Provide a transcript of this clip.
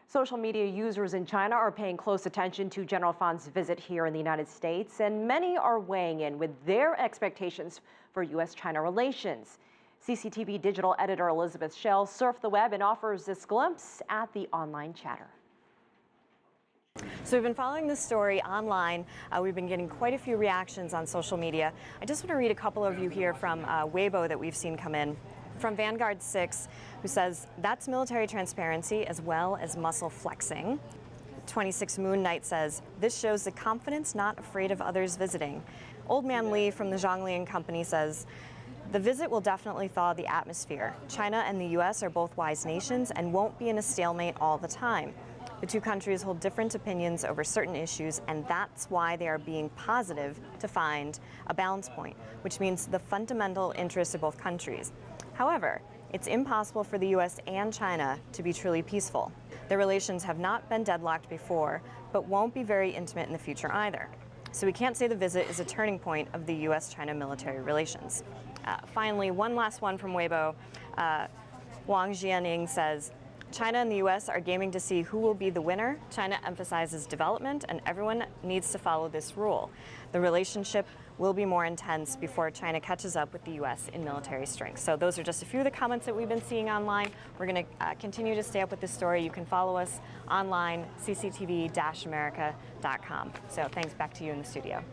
Social media users in China are paying close attention to General Fan's visit here in the United States, and many are weighing in with their expectations for U.S.-China relations. CCTV digital editor Elizabeth Schell surfed the web and offers this glimpse at the online chatter. So we've been following this story online. We've been getting quite a few reactions on social media. I just want to read a couple of you here from Weibo that we've seen come in. From Vanguard 6, who says, "That's military transparency as well as muscle flexing." 26 Moon Knight says, "This shows the confidence not afraid of others visiting." Old Man Lee from the Zhongli and Company says, "The visit will definitely thaw the atmosphere. China and the U.S. are both wise nations and won't be in a stalemate all the time. The two countries hold different opinions over certain issues, and that's why they are being positive to find a balance point, which means the fundamental interests of both countries. However, it's impossible for the U.S. and China to be truly peaceful. Their relations have not been deadlocked before, but won't be very intimate in the future either. So we can't say the visit is a turning point of the U.S.-China military relations." Finally, one last one from Weibo. Wang Jianing says, "China and the U.S. are gaming to see who will be the winner. China emphasizes development, and everyone needs to follow this rule. The relationship will be more intense before China catches up with the U.S. in military strength." So those are just a few of the comments that we've been seeing online. We're going to continue to stay up with this story. You can follow us online, cctv-america.com. So thanks, back to you in the studio.